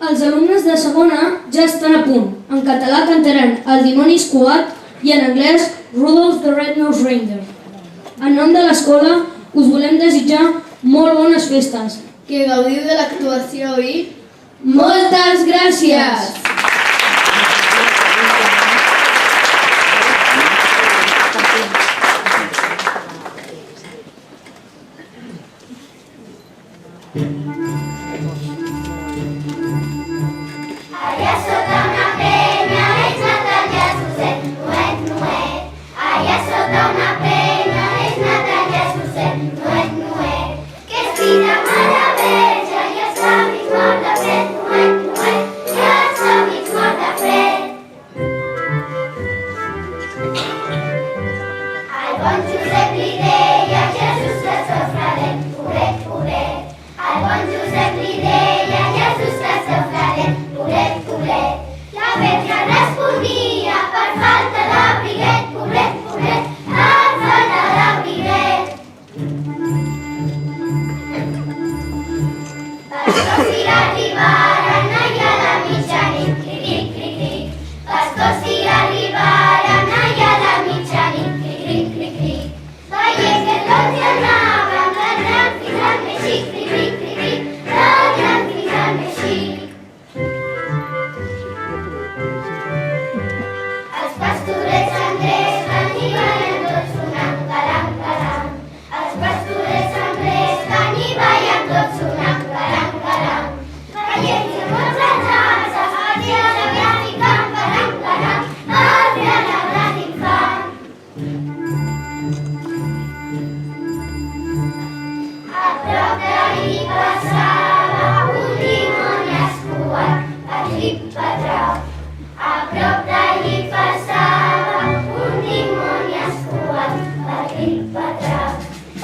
Els alumnes de segona ja estan a punt. En català cantaran El dimoni escuat i en anglès Rudolph the Red-Nosed Reindeer. En nom de l'escola us volem desitjar molt bones festes. Que gaudiu de l'actuació i... Moltes gràcies! Allà sota una penya és Natal Jesuset, nuet, nuet. Allà sota una penya és Natal Jesuset, nuet, nuet. Que és vida meravella i els amics mort de fred, nuet, nuet. I els amics mort de fred. El bon Josep li deia Jesús que seu fradet, pobret, pobret. El bon Josep li deia Jesús que seu fradet, pobret, pobret. La Verge responia per falta d'abriguet, pobret, pobret, per falta d'abriguet. Pastors si arribaren allà a la mitjanit, cric, cric, cric. Pastors si arribaren allà a la mitjanit, cric, cric, cric. Veient que tots hi anaven, la gran fins més xic, cric, cric, cric, la gran fins més xic. Els pastorets engresquen i ballen tots sonant, caram, caram. Els pastorets engresquen i ballen tots sonant, caram, caram. Veient que molts els ases, els dies aviat ficant, caram, caram, els dies aviat infant. A prop d'ahir passava un dimoni escuat, patrip, patrap. A prop d'ahir passava un dimoni escuat, patrip, patrap.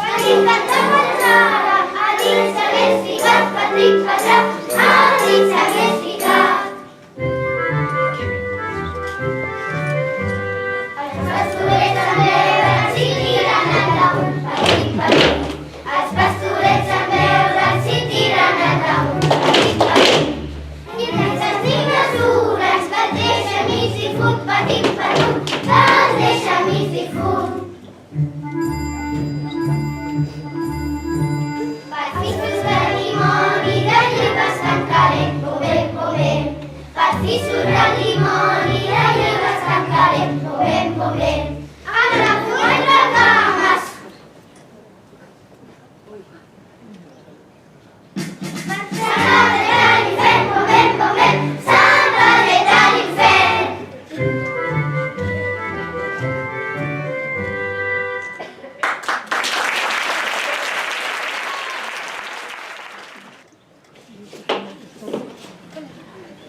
Patrip, patrap, patrap, a dins s'hagués ficat, patrip, patrap, a dins s'hagués ficat. Els pastorets en veure'n s'hi tiren endamunt, patrip, patrip. Els pastorets en veure'n s'hi tiren endamunt, patrip, patrip. I aquestes dinasures que els deixa mig difunt, patim, patum, que els deixa mig difunt. Pastissos de dimoni de lleves cantarem, bovem, bovem. Pastissos de dimoni de lleves cantarem, bovem, bovem. Amb la fuent de cames. Santa de l'infern, bovem, bovem. Santa de l'infern.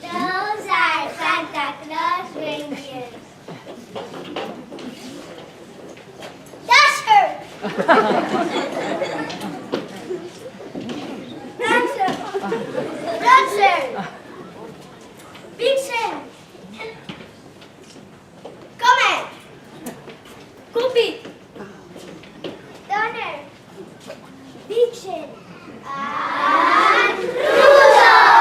Those are Santa Claus reindeers. Dasher! Prancer! Prancer! Vixen! Comet! Cupid! Donner! Vixen! And Rudolph!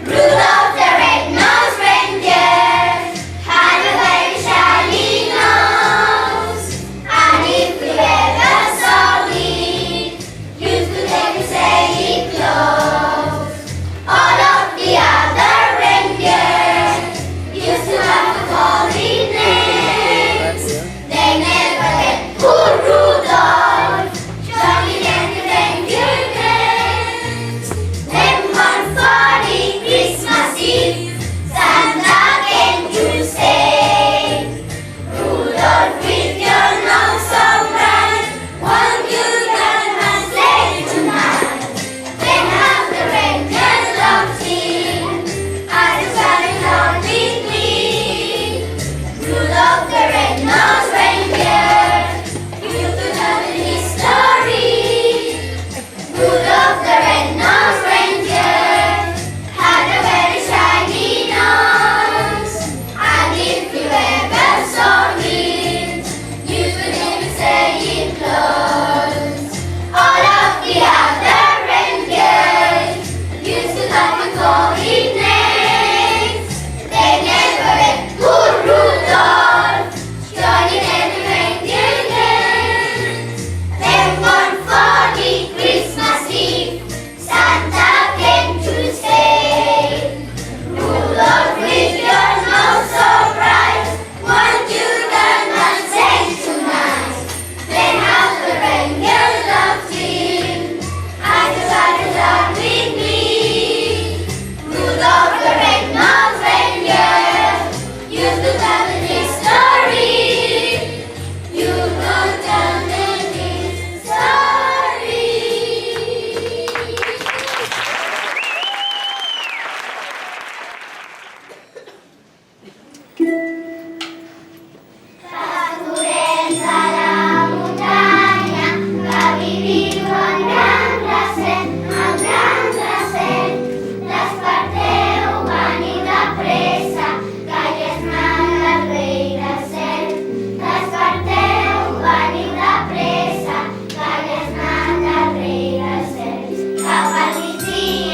Rudolph the red-nosed reindeer had a very shiny nose.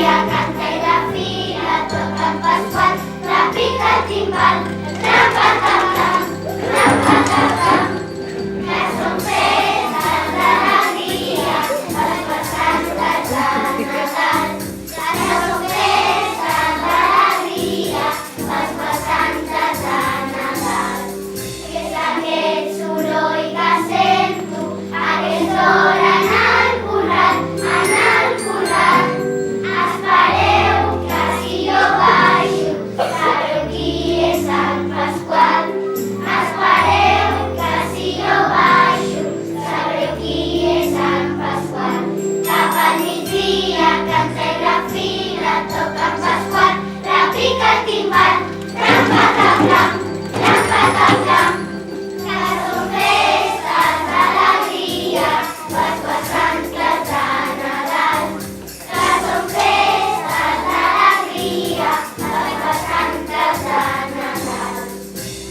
migdia canta i la fila toca en Pasqual, repica el timbal, ram-pa-tam-tam, ram-pa-tam-tam, que són festes d'alegria, Pasqua Santa de Nadal, que són festes d'alegria, Pasqua Santa de Nadal. Que és aquest soroll que sento a aquesta hora en el corral, espereu que si jo baixo sabreu qui és el Pasqual. Espereu que si jo baixo sabreu qui és el Pasqual. Cap al migdia canta i la fila toca en Pasqual, repica el timbal, ram-pa-tam-tam, ram-pa-tam-tam, que són festes d'alegria, Pasqua Santa de Nadal, que són festes d'alegria, Pasqua Santa de Nadal.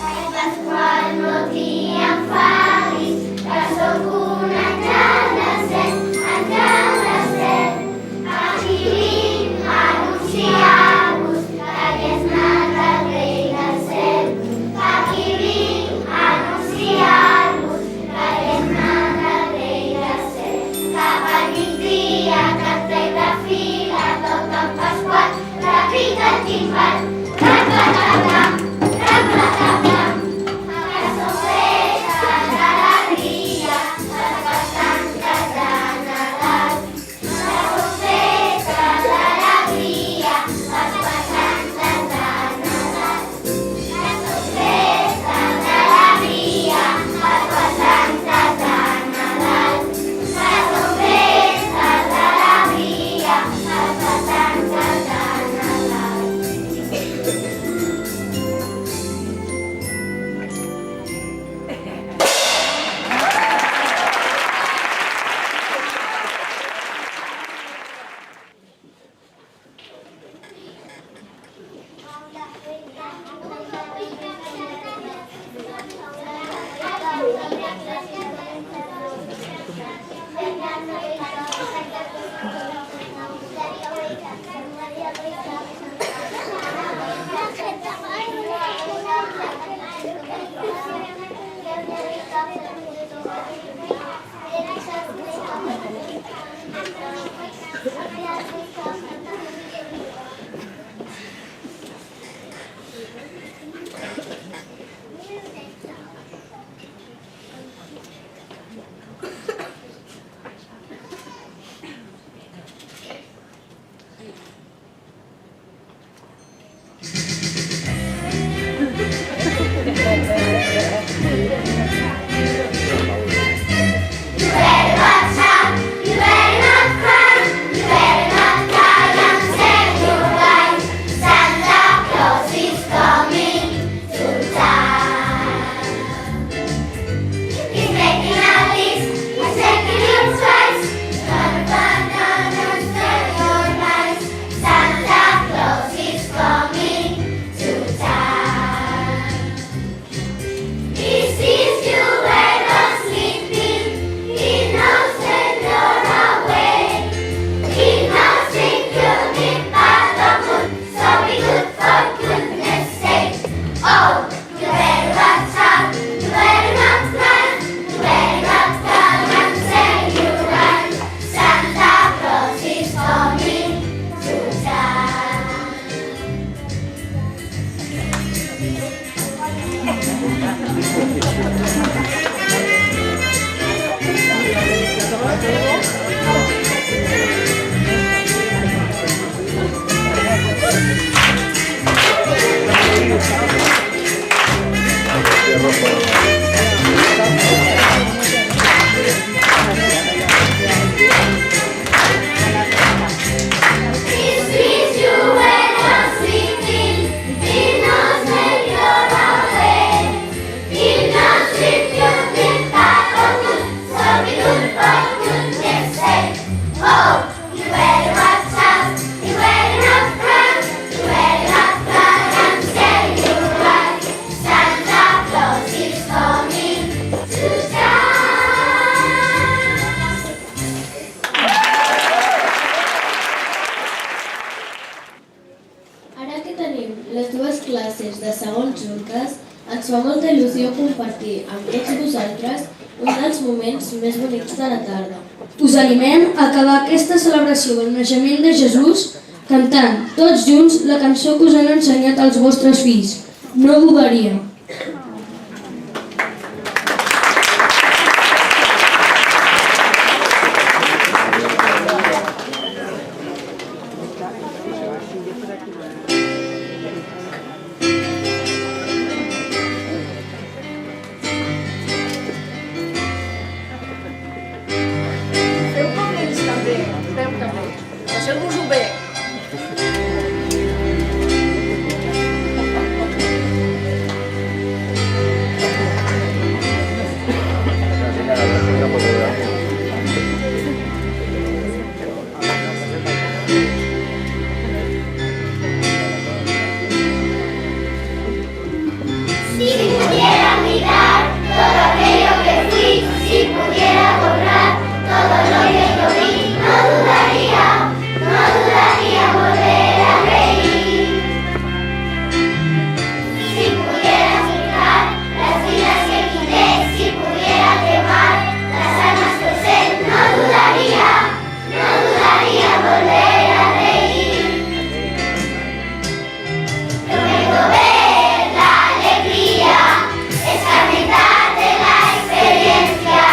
Ai, Pasqual, no t'hi enfadis, que sóc un àngel descent, aquí vinc a anunciar-vos que hagués anat el rei del cel. Aquí vinc a anunciar-vos que hagués anat el rei del cel. Cap al migdia canta i la fila toca en Pasqual, repica el timbal, ram-pa-tam-tam, ram-pa-tam-tam, que són festes d'alegria, Pasqua Santa de Nadal, que són festes d'alegria, Pasqua Santa de Nadal, que són festes d'alegria, Pasqua Santa de Nadal, que són festes d'alegria, Pasqua Santa de Nadal. You better not shout, you better not cry, you better not die. les dues classes de segons juntes, ens fa molta il·lusió compartir amb tots vosaltres un dels moments més bonics de la tarda. Us animem a acabar aquesta celebració del naixement de Jesús cantant tots junts la cançó que us han ensenyat els vostres fills. No dudaria. Feu com ells també, feu també. Passeu-vos-ho bé. Si pudiera mirar todo aquello que fui, si pudiera borrar todo lo que yo vi, no dudaría volver a reír. Si pudiera explicar las vidas que quité, si pudiera quemar las almas que sé, no dudaría volver a reír. Prometo ver la alegría, escarmentar de la experiencia,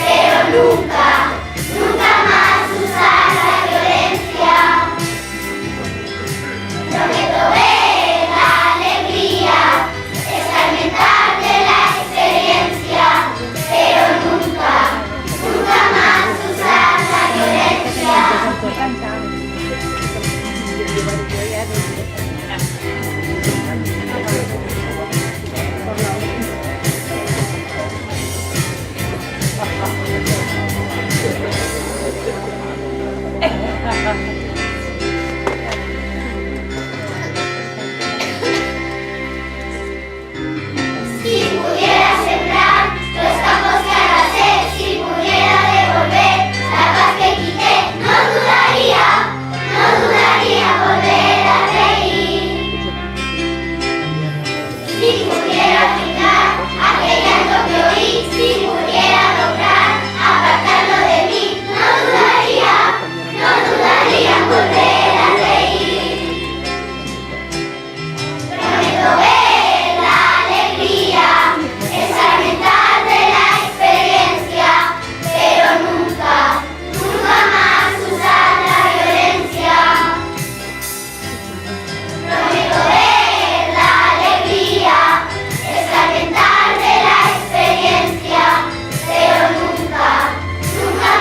pero nunca más usar la violencia. Prometo ver la alegría, escarmentar de la experiencia, pero nunca más usar la violencia. Si pudiera sembrar los campos que arrasé, si pudiera devolver la paz que quité, no dudaría volver a reír. Si pudiera quitar aquel llanto que oí, si pudiera lograr apartarlo de mí, no dudaría volver a reír. Prometo ver la alegría, escarmentar de la experiencia, pero nunca más usar la violencia. Prometo ver la alegría, escarmentar de la experiencia, pero nunca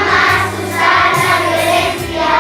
más usar la violencia.